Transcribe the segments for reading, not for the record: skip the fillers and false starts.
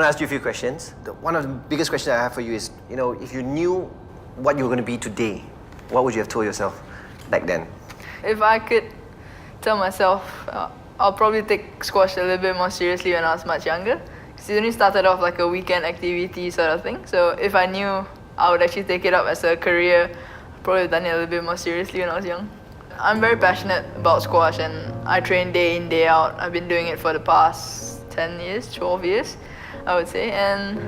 want to ask you a few questions. One of the biggest questions I have for you is, if you knew what you were going to be today, what would you have told yourself back then? If I could tell myself, I'll probably take squash a little bit more seriously when I was much younger. Because it only started off like a weekend activity sort of thing. So if I knew I would actually take it up as a career, I'd probably done it a little bit more seriously when I was young. I'm very passionate about squash and I train day in, day out. I've been doing it for the past 10 years, 12 years, I would say. And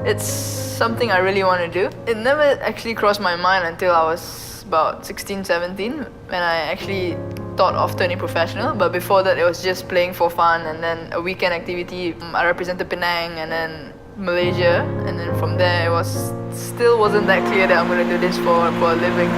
it's something I really want to do. It never actually crossed my mind until I was about 16, 17 when I actually thought of turning professional. But before that, it was just playing for fun and then a weekend activity. I represented Penang and then Malaysia. And then from there, it still wasn't that clear that I'm going to do this for a living.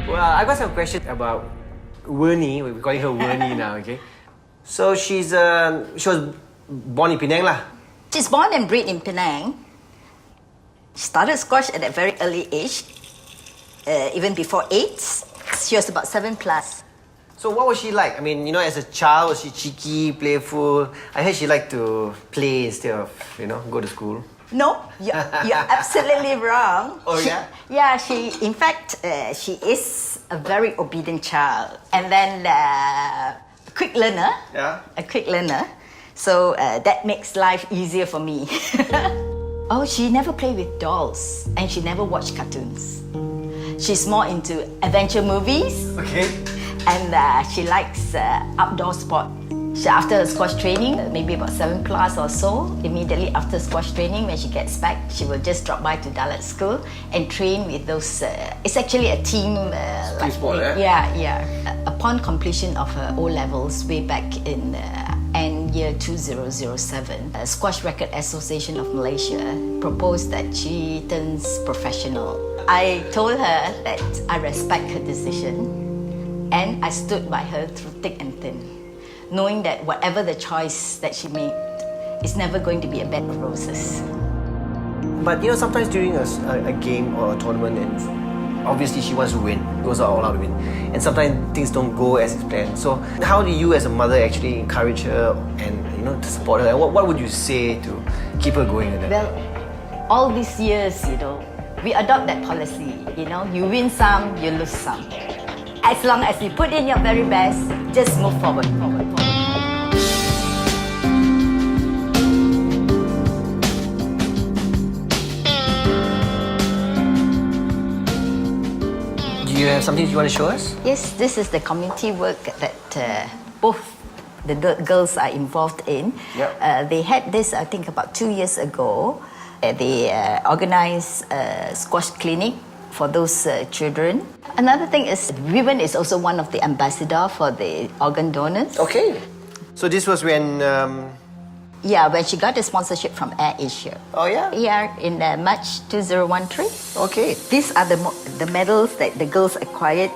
Well, I got some questions about Wernie. We're calling her Wernie now, okay? So she was born in Penang lah. She's born and bred in Penang. She started squash at a very early age, even before 8. She was about 7+. So what was she like? I mean, as a child, was she cheeky, playful? I heard she liked to play instead of, go to school. No, you're absolutely wrong. Oh, yeah? In fact, she is a very obedient child. And then a quick learner. Yeah? A quick learner. So that makes life easier for me. Oh, she never played with dolls and she never watched cartoons. She's more into adventure movies. Okay. And she likes outdoor sport. After her squash training, maybe about 7+ or so, immediately after squash training, when she gets back, she will just drop by to Dalat School and train with those. It's actually a team. Sport, eh? Yeah. Upon completion of her O levels, way back in year 2007, Squash Racket Association of Malaysia proposed that she turns professional. I told her that I respect her decision, and I stood by her through thick and thin, knowing that whatever the choice that she made, it's never going to be a bed of roses. But sometimes during a game or a tournament, and obviously she wants to win, goes all out to win, and sometimes things don't go as it's planned. So how do you as a mother actually encourage her and to support her? And what would you say to keep her going with that? Well, all these years, we adopt that policy. You win some, you lose some. As long as you put in your very best, just move forward. Do you have something you want to show us? Yes, this is the community work that both the girls are involved in. Yep. They had this, I think, about 2 years ago. They organized a squash clinic for those children. Another thing is, Wern is also one of the ambassador for the organ donors. Okay. So this was when... Yeah, when she got a sponsorship from AirAsia. Oh, yeah? Yeah, in March 2013. Okay. These are the medals that the girls acquired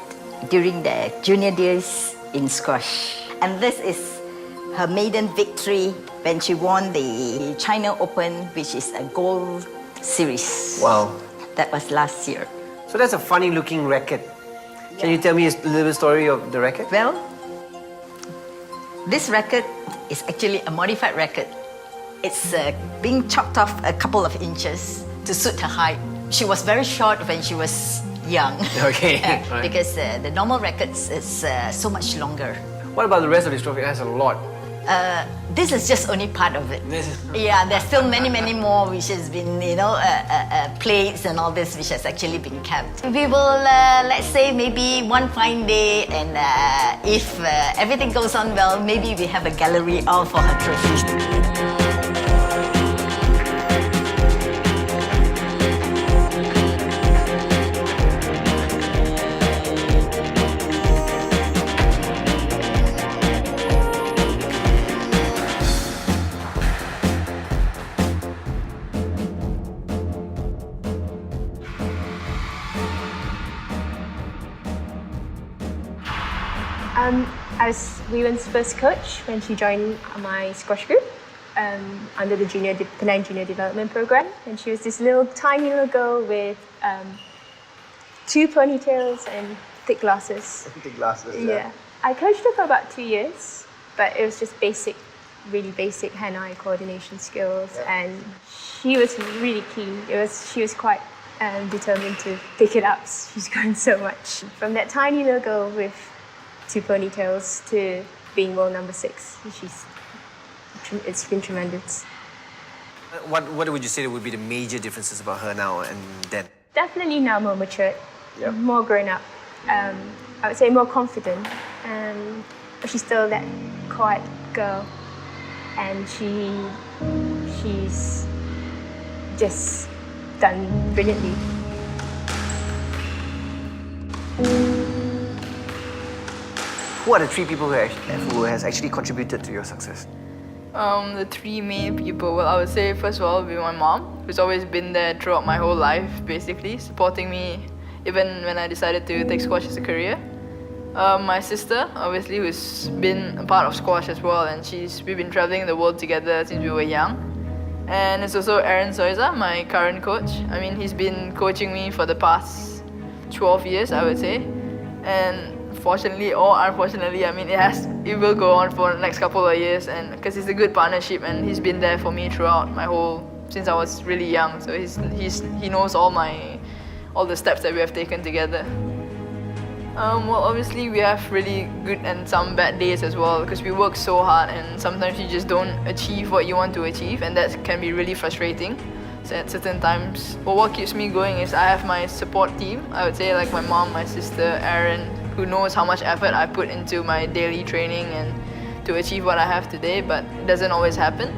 during their junior days in squash. And this is her maiden victory when she won the China Open, which is a gold series. Wow. That was last year. So that's a funny looking racket. Can you tell me a little story of the racket? Well, this racket is actually a modified racket. It's being chopped off a couple of inches to suit her height. She was very short when she was young. Okay. Right. Because the normal rackets is so much longer. What about the rest of this trophy? It has a lot. This is just only part of it. Yeah, there's still many more which has been, plates and all this which has actually been kept. We will, let's say, maybe one fine day, and if everything goes on well, maybe we have a gallery all for her trophies. I was Wern's first coach when she joined my squash group under the Penang Junior Development Program. And she was this tiny little girl with 2 ponytails and thick glasses. Thick glasses, Yeah. I coached her for about 2 years, but it was just really basic hand-eye coordination skills. And she was really keen. She was quite determined to pick it up. She's grown so much. From that tiny little girl with 2 ponytails to being world number 6. It's been tremendous. What would you say would be the major differences about her now and then? Definitely now more matured, Yep. more grown up. I would say more confident. But she's still that quiet girl, and she's just done brilliantly. Who are the 3 people who has actually contributed to your success? The 3 main people, well, I would say first of all would be my mom, who's always been there throughout my whole life, basically, supporting me even when I decided to take squash as a career. My sister, obviously, who's been a part of squash as well, and we've been traveling the world together since we were young. And it's also Aaron Soiza, my current coach. I mean, he's been coaching me for the past 12 years, I would say. And fortunately or unfortunately, I mean, it will go on for the next couple of years, and because it's a good partnership, and he's been there for me throughout since I was really young. So he knows all the steps that we have taken together. Well, obviously we have really good and some bad days as well, because we work so hard and sometimes you just don't achieve what you want to achieve, and that can be really frustrating. So at certain times, but what keeps me going is I have my support team. I would say like my mom, my sister, Aaron, who knows how much effort I put into my daily training and to achieve what I have today, but it doesn't always happen.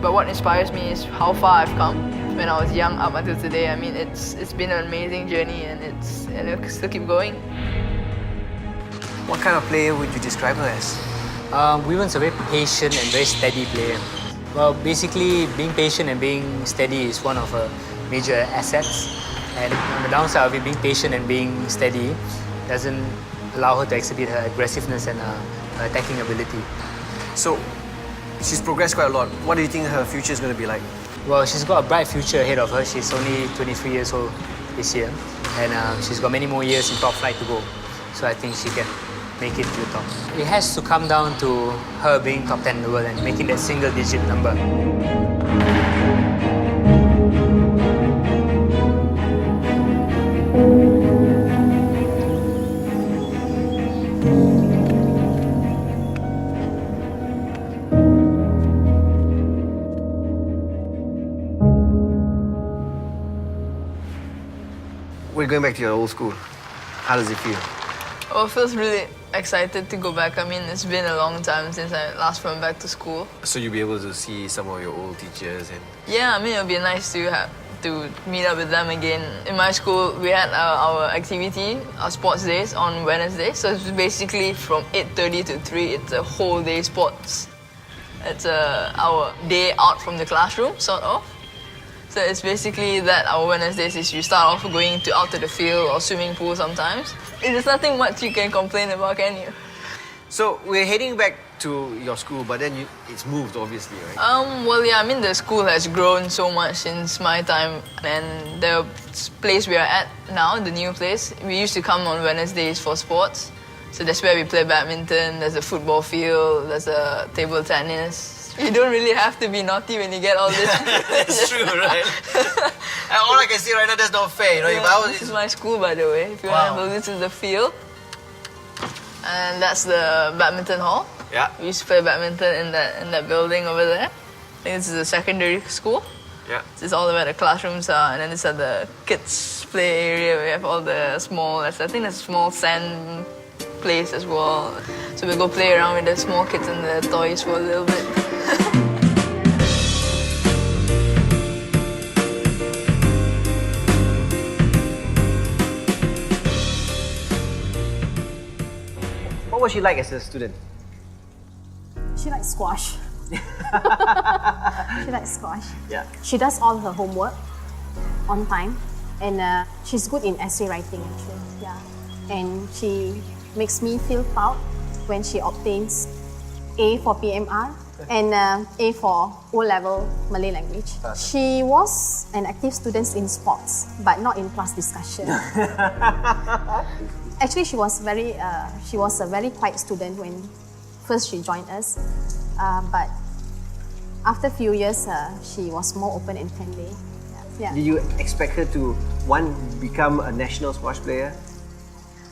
But what inspires me is how far I've come when I was young up until today. I mean, it's been an amazing journey, and it'll still keep going. What kind of player would you describe her as? Wern's a very patient and very steady player. Well, basically, being patient and being steady is one of her major assets. And on the downside of it, being patient and being steady doesn't allow her to exhibit her aggressiveness and her attacking ability. So, she's progressed quite a lot. What do you think her future is going to be like? Well, she's got a bright future ahead of her. She's only 23 years old this year. And she's got many more years in top flight to go. So I think she can make it to the top. It has to come down to her being top 10 in the world and making that single-digit number. We're going back to your old school. How does it feel? Well, it feels really excited to go back. I mean, it's been a long time since I last went back to school. So you'll be able to see some of your old teachers and... Yeah, I mean, it'll be nice to meet up with them again. In my school, we had our activity, our sports days on Wednesday. So it's basically from 8:30 to 3. It's a whole day sports. It's our day out from the classroom, sort of. So it's basically that our Wednesdays is you start off going out to the field or swimming pool sometimes. There's nothing much you can complain about, can you? So we're heading back to your school, but then it's moved, obviously, right? Well, yeah, I mean, the school has grown so much since my time, and the place we are at now, the new place, we used to come on Wednesdays for sports. So that's where we play badminton, there's a football field, there's a table tennis. You don't really have to be naughty when you get all this. It's true, right? And all I can see right now, that's not fair. You know, Yeah, this is my school, by the way. If you want to know, this is the field. And that's the badminton hall. Yeah. We used to play badminton in that building over there. I think this is a secondary school. Yeah. This is all where the classrooms are, and then this is the kids' play area. We have all the I think there's a small sand place as well. So we go play around with the small kids and the toys for a little bit. What was she like as a student? She likes squash. She likes squash. Yeah. She does all her homework on time, and she's good in essay writing actually. Yeah, and she makes me feel proud when she obtains A for PMR and A for O-level Malay language. She was an active student in sports, but not in class discussion. Actually, she was a very quiet student when first she joined us, but after a few years, she was more open and friendly. Yeah. Did you expect her to, become a national squash player?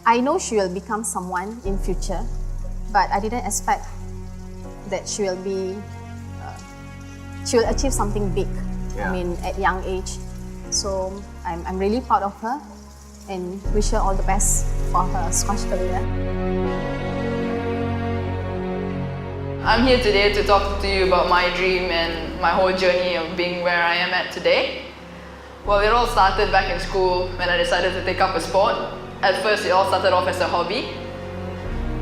I know she will become someone in future, but I didn't expect that she will achieve something big. Yeah. I mean, at young age. So I'm really proud of her and wish her all the best for her squash career. I'm here today to talk to you about my dream and my whole journey of being where I am at today. Well, it all started back in school when I decided to take up a sport. At first, it all started off as a hobby.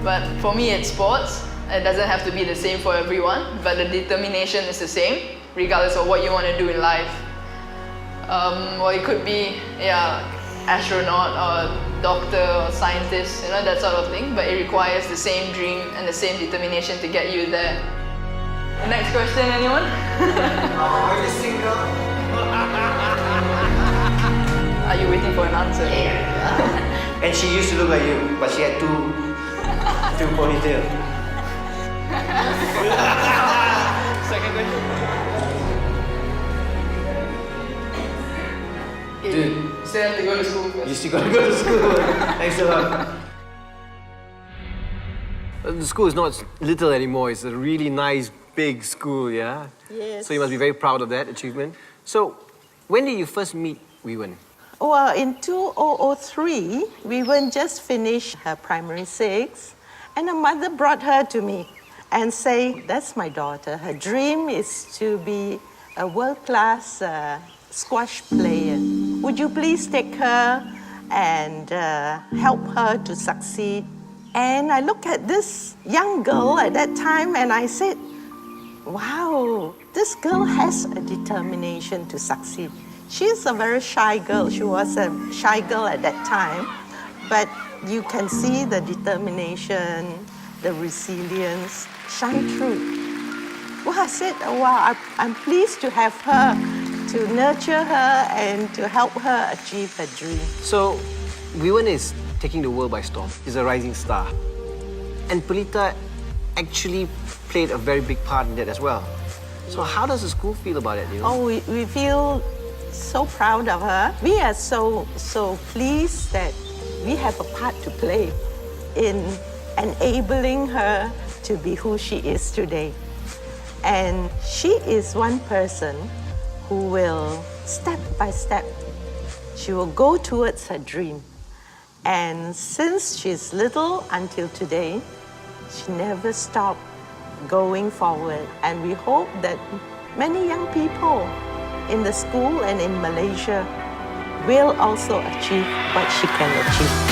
But for me, it's sports. It doesn't have to be the same for everyone, but the determination is the same, regardless of what you want to do in life. Well, it could be, astronaut or doctor or scientist, that sort of thing, but it requires the same dream and the same determination to get you there. Next question, anyone? Are you single? Are you waiting for an answer? And she used to look like you, but she had two ponytails. Second question. Dude. Still have to go to school first. You still gotta go to school. Thanks a lot. The school is not little anymore. It's a really nice, big school, yeah? Yes. So you must be very proud of that achievement. So, when did you first meet Wern? Well, in 2003, Wern just finished her primary 6, and her mother brought her to me and say, "That's my daughter. Her dream is to be a world-class squash player. Would you please take her and help her to succeed?" And I looked at this young girl at that time and I said, wow, this girl has a determination to succeed. She's a very shy girl. She was a shy girl at that time, but you can see the determination, the resilience shine through. Well, I said, wow, I'm pleased to have her, to nurture her and to help her achieve her dream. So, Wern is taking the world by storm. He's a rising star. And Pelita actually played a very big part in that as well. So how does the school feel about it, Oh, we feel so proud of her. We are so pleased that we have a part to play in enabling her to be who she is today. And she is one person who will, step by step, she will go towards her dream. And since she's little until today, she never stopped going forward. And we hope that many young people in the school and in Malaysia will also achieve what she can achieve.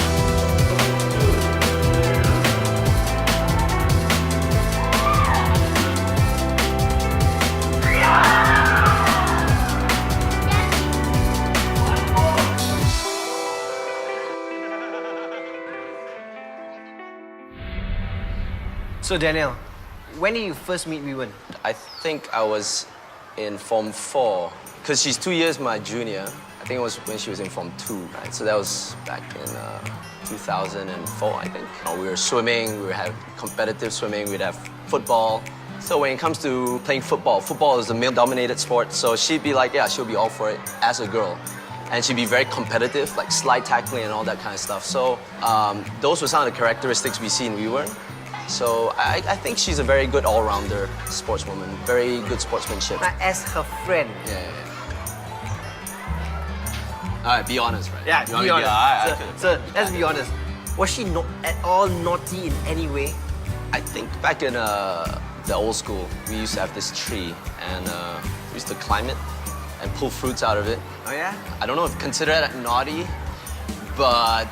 So Daniel, when did you first meet Wern? I think I was in Form 4, because she's 2 years my junior. I think it was when she was in Form 2, right? So that was back in 2004, I think. We were swimming, we would have competitive swimming, we'd have football. So when it comes to playing football, football is a male-dominated sport, so she'd be like, yeah, she'll be all for it as a girl. And she'd be very competitive, like slide tackling and all that kind of stuff. So those were some of the characteristics we see in Wern. So I think she's a very good all-rounder sportswoman, very good sportsmanship. As her friend. Yeah. All right, be honest, right? Yeah, You want be me to honest. So let's be honest. Was she not at all naughty in any way? I think back in the old school, we used to have this tree, and we used to climb it and pull fruits out of it. Oh yeah? I don't know if consider that naughty, but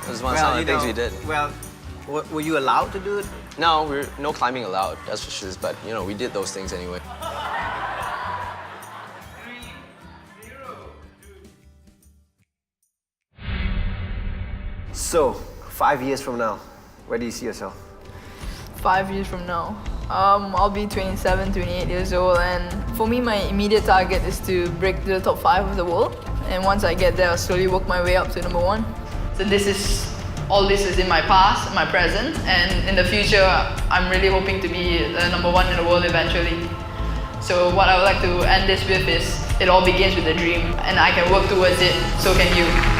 it was one of some of the things we did. Well, were you allowed to do it? No, no climbing allowed, that's for sure. But we did those things anyway. So, 5 years from now, where do you see yourself? 5 years from now, I'll be 27, 28 years old, and for me, my immediate target is to break the top 5 of the world. And once I get there, I'll slowly work my way up to number 1. So all this is in my past, my present, and in the future, I'm really hoping to be number 1 in the world eventually. So what I would like to end this with is, it all begins with a dream, and I can work towards it, so can you.